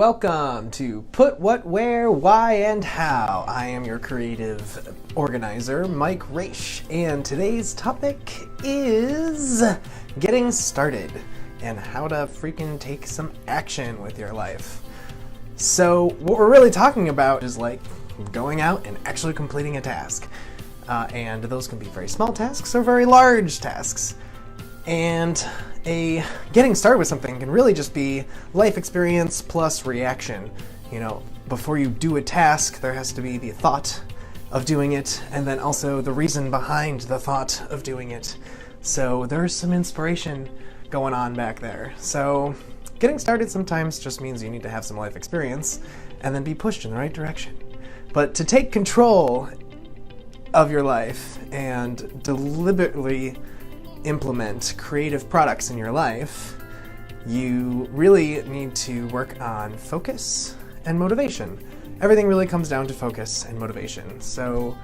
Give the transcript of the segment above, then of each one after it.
Welcome to Put What, Where, Why, and How. I am your creative organizer, Mike Raish, and today's topic is getting started and how to freaking take some action with your life. So what we're really talking about is like going out and actually completing a task. And those can be very small tasks or very large tasks. And getting started with something can really just be life experience plus reaction. You know, before you do a task, there has to be the thought of doing it, and then also the reason behind the thought of doing it. So there's some inspiration going on back there. So getting started sometimes just means you need to have some life experience and then be pushed in the right direction. But to take control of your life and deliberately implement creative products in your life, you really need to work on focus and motivation. Everything really comes down to focus and motivation. So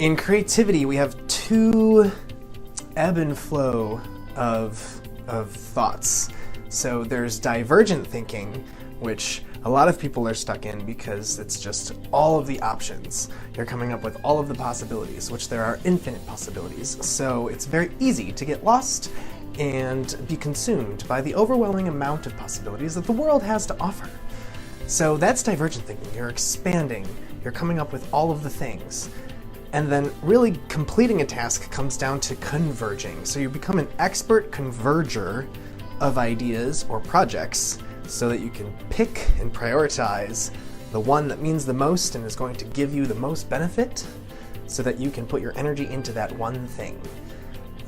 in creativity, we have two ebb and flow of thoughts. So there's divergent thinking, which a lot of people are stuck in because it's just all of the options. You're coming up with all of the possibilities, which there are infinite possibilities. So it's very easy to get lost and be consumed by the overwhelming amount of possibilities that the world has to offer. So that's divergent thinking. You're expanding, you're coming up with all of the things. And then really completing a task comes down to converging. So you become an expert converger of ideas or projects, so that you can pick and prioritize the one that means the most and is going to give you the most benefit, so that you can put your energy into that one thing.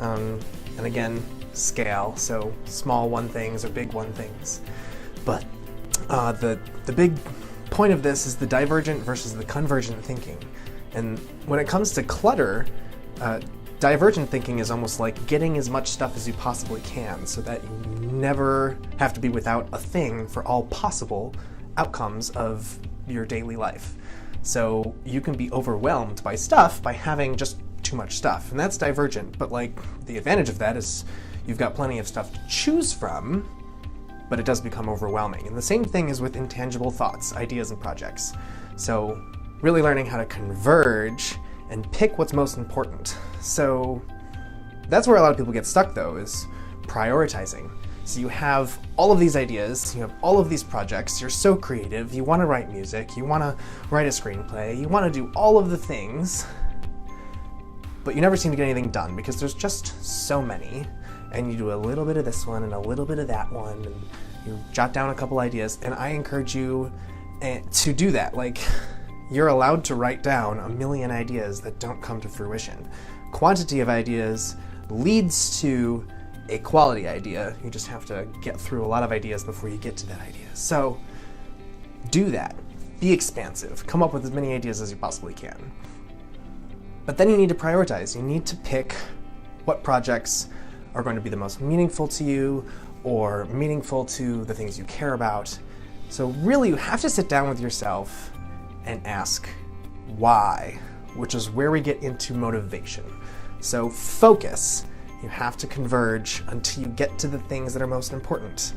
And again, scale, so small one things or big one things. But the big point of this is the divergent versus the convergent thinking. And when it comes to clutter, divergent thinking is almost like getting as much stuff as you possibly can so that you never have to be without a thing for all possible outcomes of your daily life. So you can be overwhelmed by stuff by having just too much stuff, and that's divergent. But like the advantage of that is you've got plenty of stuff to choose from, but it does become overwhelming. And the same thing is with intangible thoughts, ideas, and projects. So really learning how to converge and pick what's most important. So that's where a lot of people get stuck, though, is prioritizing. So you have all of these ideas, you have all of these projects, you're so creative, you want to write music, you want to write a screenplay, you want to do all of the things, but you never seem to get anything done because there's just so many, and you do a little bit of this one and a little bit of that one, and you jot down a couple ideas, and I encourage you to do that. Like, you're allowed to write down a million ideas that don't come to fruition. Quantity of ideas leads to a quality idea. You just have to get through a lot of ideas before you get to that idea. So do that. Be expansive. Come up with as many ideas as you possibly can. But then you need to prioritize. You need to pick what projects are going to be the most meaningful to you or meaningful to the things you care about. So really, you have to sit down with yourself and ask why, which is where we get into motivation. So focus. You have to converge until you get to the things that are most important.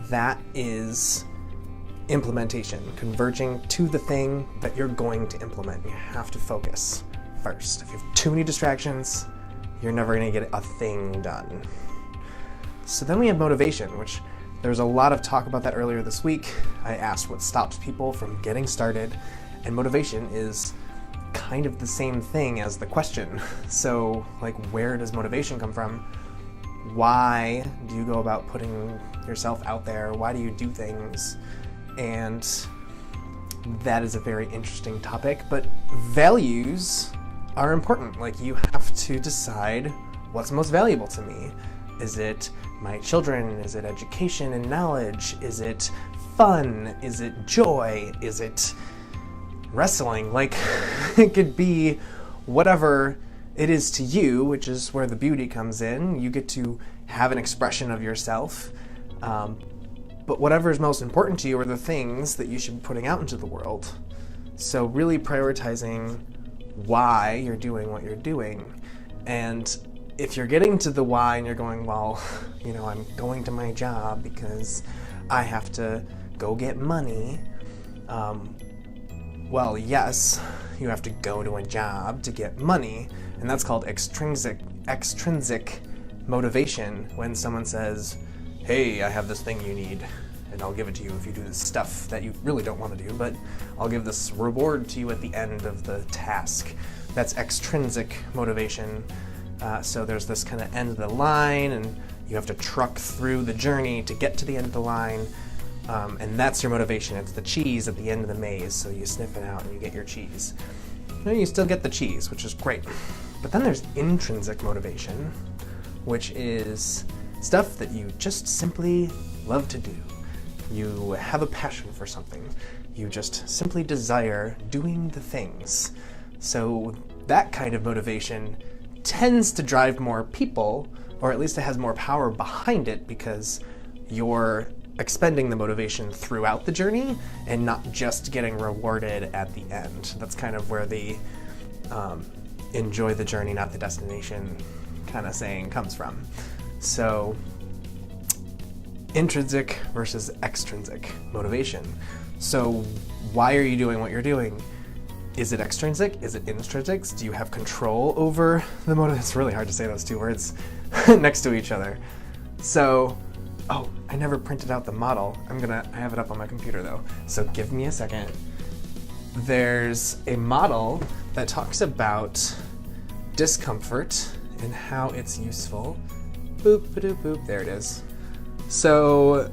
That is implementation, converging to the thing that you're going to implement. You have to focus first. If you have too many distractions, you're never going to get a thing done. So then we have motivation, which there's a lot of talk about that earlier this week. I asked what stops people from getting started, and motivation is kind of the same thing as the question. So, like, where does motivation come from? Why do you go about putting yourself out there? Why do you do things? And that is a very interesting topic, but values are important. Like, you have to decide what's most valuable to me. Is it my children? Is it education and knowledge? Is it fun? Is it joy? Is it wrestling? Like, it could be whatever it is to you, which is where the beauty comes in. You get to have an expression of yourself, but whatever is most important to you are the things that you should be putting out into the world. So really prioritizing why you're doing what you're doing. And if you're getting to the why and you're going, well, you know, I'm going to my job because I have to go get money. Well, yes, you have to go to a job to get money, and that's called extrinsic motivation. When someone says, hey, I have this thing you need, and I'll give it to you if you do this stuff that you really don't want to do, but I'll give this reward to you at the end of the task. That's extrinsic motivation. So there's this kind of end of the line, and you have to truck through the journey to get to the end of the line. And that's your motivation. It's the cheese at the end of the maze, so you sniff it out and you get your cheese. You still get the cheese, which is great. But then there's intrinsic motivation, which is stuff that you just simply love to do. You have a passion for something. You just simply desire doing the things. So that kind of motivation tends to drive more people, or at least it has more power behind it, because you're expending the motivation throughout the journey and not just getting rewarded at the end. That's kind of where the enjoy the journey, not the destination kind of saying comes from. So intrinsic versus extrinsic motivation. So why are you doing what you're doing? Is it extrinsic? Is it intrinsic? Do you have control over the motive? It's really hard to say those two words next to each other. So, oh, I never printed out the model. I have it up on my computer though. So give me a second. There's a model that talks about discomfort and how it's useful. Boop, ba-doop, boop, there it is. So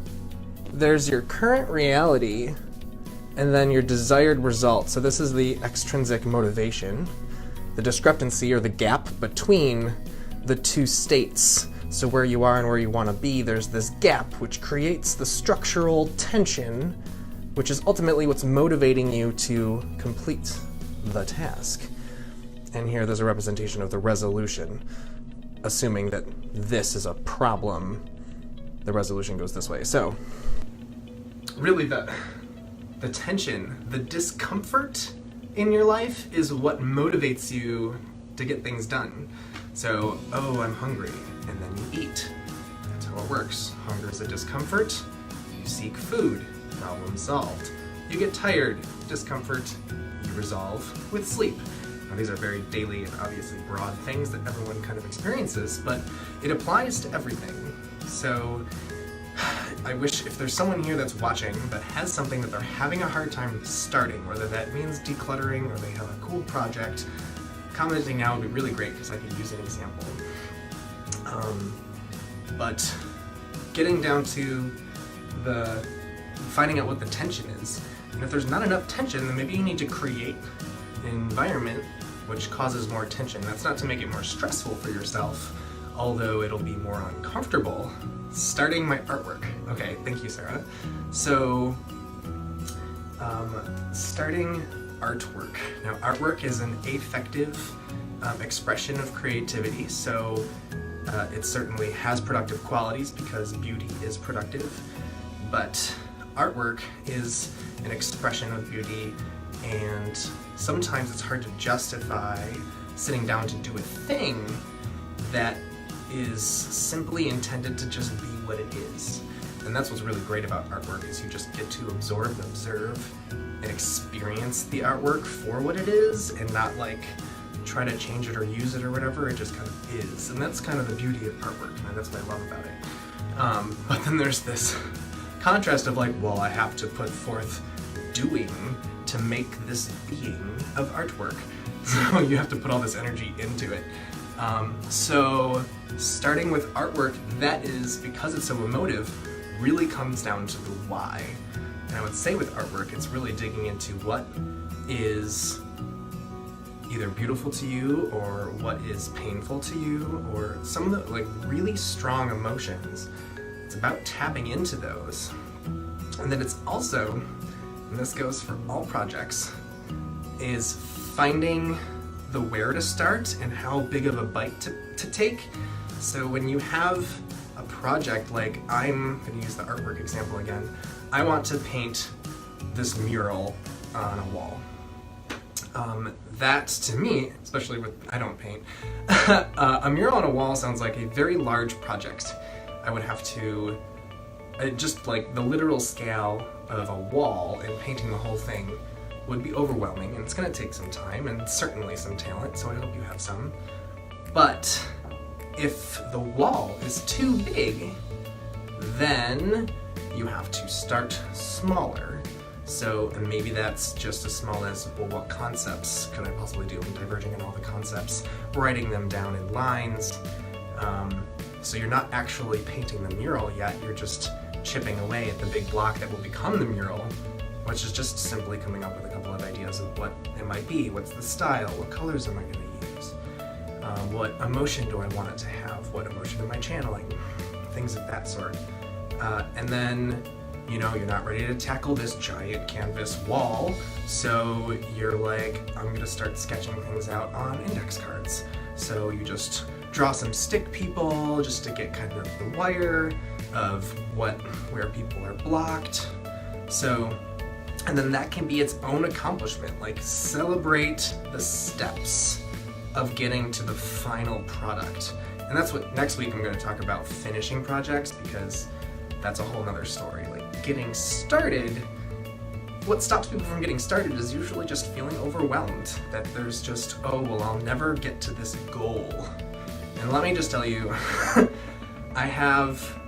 there's your current reality and then your desired result. So this is the extrinsic motivation, the discrepancy or the gap between the two states. So where you are and where you want to be, there's this gap which creates the structural tension, which is ultimately what's motivating you to complete the task. And here there's a representation of the resolution, assuming that this is a problem. The resolution goes this way. So really the tension, the discomfort in your life is what motivates you to get things done. So, oh, I'm hungry, and then you eat. That's how it works. Hunger is a discomfort. You seek food. Problem solved. You get tired. Discomfort. You resolve with sleep. Now, these are very daily and obviously broad things that everyone kind of experiences, but it applies to everything. So I wish if there's someone here that's watching that has something that they're having a hard time starting, whether that means decluttering or they have a cool project, commenting now would be really great because I could use an example. But getting down to the finding out what the tension is, and if there's not enough tension, then maybe you need to create an environment which causes more tension. That's not to make it more stressful for yourself, although it'll be more uncomfortable. Starting my artwork. Okay, thank you, Sarah. So, starting artwork. Now, artwork is an affective expression of creativity, so it certainly has productive qualities because beauty is productive, but artwork is an expression of beauty, and sometimes it's hard to justify sitting down to do a thing that is simply intended to just be what it is. And that's what's really great about artwork, is you just get to absorb and observe and experience the artwork for what it is and not like try to change it or use it or whatever. It just kind of is. And that's kind of the beauty of artwork, and that's what I love about it. But then there's this contrast of like, well, I have to put forth doing to make this being of artwork. So you have to put all this energy into it. So starting with artwork, that is, because it's so emotive, really comes down to the why. And I would say with artwork, it's really digging into what is either beautiful to you or what is painful to you, or some of the like really strong emotions. It's about tapping into those. And then it's also, and this goes for all projects, is finding the where to start and how big of a bite to take. So when you have a project, like I'm going to use the artwork example again, I want to paint this mural on a wall. That to me, especially with, I don't paint, a mural on a wall sounds like a very large project. I would have to, just like the literal scale of a wall and painting the whole thing would be overwhelming, and it's going to take some time and certainly some talent, so I hope you have some. But if the wall is too big, then you have to start smaller. So, and maybe that's just as small as, well, what concepts could I possibly do? I'm diverging in all the concepts, writing them down in lines. So you're not actually painting the mural yet, you're just chipping away at the big block that will become the mural, which is just simply coming up with a couple of ideas of what it might be, what's the style, what colors am I going to use, what emotion do I want it to have, what emotion am I channeling, things of that sort. And then, you know, you're not ready to tackle this giant canvas wall, so you're like, I'm going to start sketching things out on index cards. So you just draw some stick people just to get kind of the wire of where people are blocked. So, and then that can be its own accomplishment, like celebrate the steps of getting to the final product. And that's what next week I'm going to talk about, finishing projects, because that's a whole nother story. Like getting started, what stops people from getting started is usually just feeling overwhelmed, that there's just, oh, well, I'll never get to this goal. And let me just tell you, I have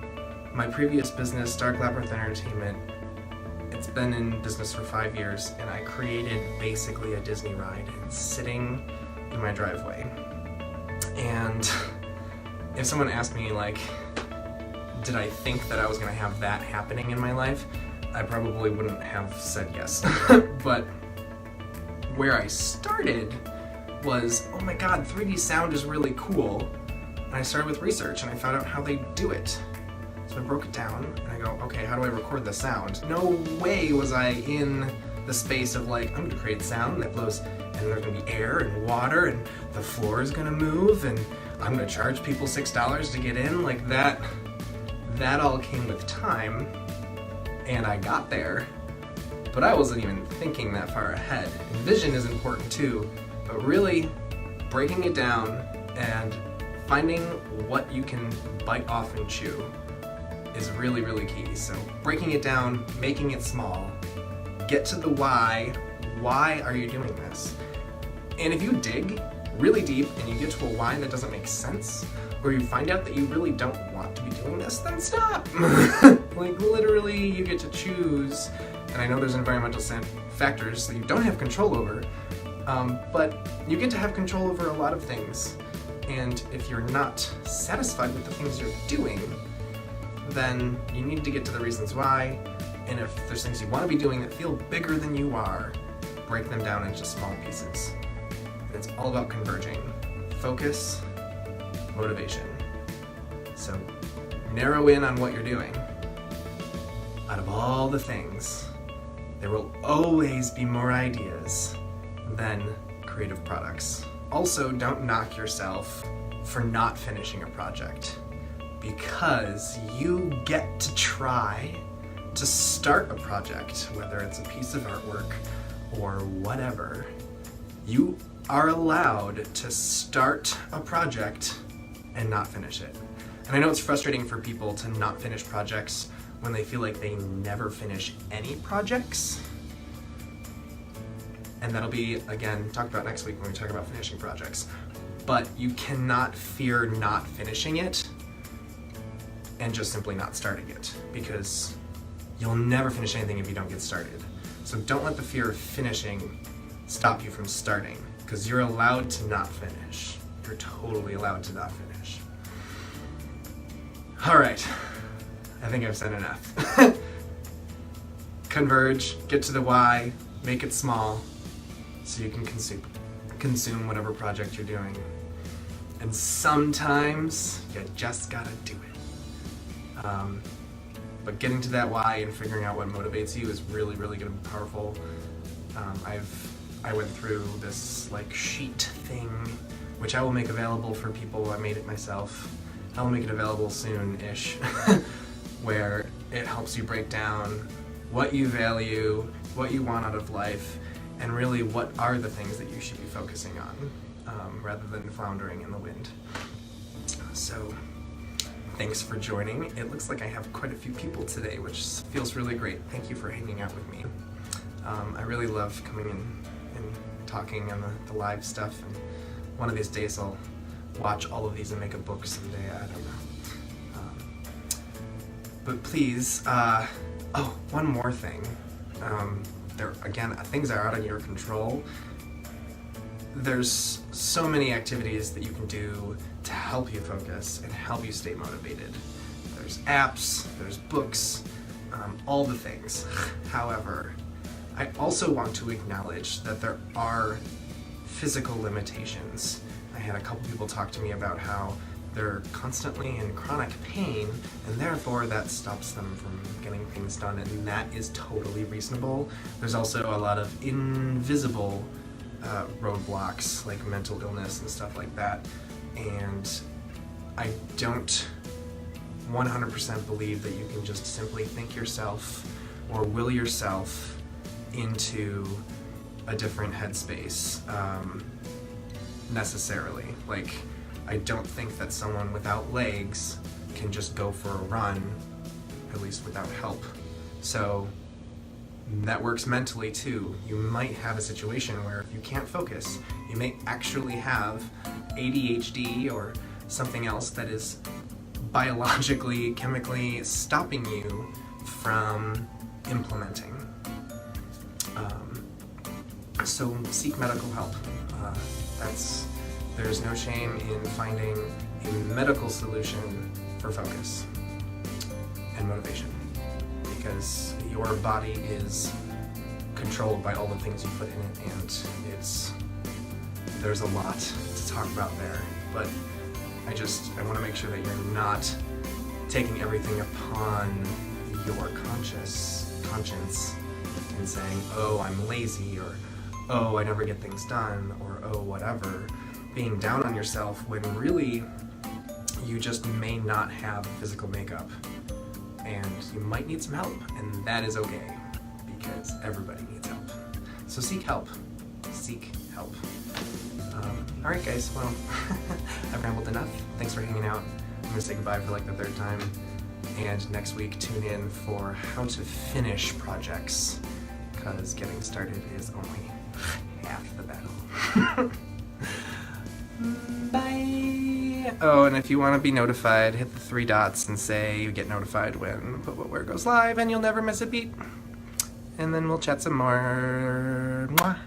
my previous business, Dark Labyrinth Entertainment. It's been in business for 5 years, and I created basically a Disney ride. It's sitting in my driveway. And if someone asked me, like, did I think that I was going to have that happening in my life, I probably wouldn't have said yes. But where I started was, oh my god, 3D sound is really cool. And I started with research, and I found out how they do it. So I broke it down, and I go, okay, how do I record the sound? No way was I in the space of like, I'm gonna create sound that blows, and there's gonna be air and water, and the floor is gonna move, and I'm gonna charge people $6 to get in. Like that all came with time, and I got there, but I wasn't even thinking that far ahead. And vision is important too, but really breaking it down and finding what you can bite off and chew is really, really key. So breaking it down, making it small, get to the why. Why are you doing this? And if you dig really deep and you get to a why that doesn't make sense, or you find out that you really don't want to be doing this, then stop. Like literally you get to choose. And I know there's environmental factors that you don't have control over, but you get to have control over a lot of things. And if you're not satisfied with the things you're doing, then you need to get to the reasons why. And if there's things you want to be doing that feel bigger than you are, break them down into small pieces. And it's all about converging. Focus, motivation. So narrow in on what you're doing. Out of all the things, there will always be more ideas than creative products. Also, don't knock yourself for not finishing a project, because you get to try to start a project, whether it's a piece of artwork or whatever. You are allowed to start a project and not finish it. And I know it's frustrating for people to not finish projects when they feel like they never finish any projects. And that'll be, again, talked about next week when we talk about finishing projects. But you cannot fear not finishing it and just simply not starting it, because you'll never finish anything if you don't get started. So don't let the fear of finishing stop you from starting, because you're allowed to not finish. You're totally allowed to not finish. All right, I think I've said enough. Converge, get to the why, make it small, so you can consume whatever project you're doing. And sometimes you just gotta do it. But getting to that why and figuring out what motivates you is really, really gonna be powerful. I went through this like sheet thing, which I will make available for people. I made it myself. I will make it available soon-ish, where it helps you break down what you value, what you want out of life, and really what are the things that you should be focusing on, rather than floundering in the wind. So thanks for joining. It looks like I have quite a few people today, which feels really great. Thank you for hanging out with me. I really love coming in and talking on the live stuff, and one of these days I'll watch all of these and make a book someday. I don't know. But please, oh, one more thing. Again, things are out of your control. There's so many activities that you can do to help you focus and help you stay motivated. There's apps, there's books, all the things. However, I also want to acknowledge that there are physical limitations. I had a couple people talk to me about how they're constantly in chronic pain, and therefore that stops them from getting things done, and that is totally reasonable. There's also a lot of invisible roadblocks, like mental illness and stuff like that, and I don't 100% believe that you can just simply think yourself or will yourself into a different headspace necessarily. Like, I don't think that someone without legs can just go for a run, at least without help. So that works mentally too. You might have a situation where if you can't focus, you may actually have ADHD or something else that is biologically, chemically stopping you from implementing. So seek medical help. There's no shame in finding a medical solution for focus and motivation, because your body is controlled by all the things you put in it, and there's a lot to talk about there. But I want to make sure that you're not taking everything upon your conscience and saying, oh, I'm lazy, or oh, I never get things done, or oh, whatever, being down on yourself when really you just may not have physical makeup, and you might need some help, and that is okay, because everybody needs help. So seek help. Seek help. Alright guys, well, I've rambled enough. Thanks for hanging out. I'm gonna say goodbye for like the third time, and next week tune in for how to finish projects, because getting started is only half the battle. Bye! Oh, and if you want to be notified, hit the 3 dots and say you get notified when Put What Where goes live, and you'll never miss a beat. And then we'll chat some more. Mwah!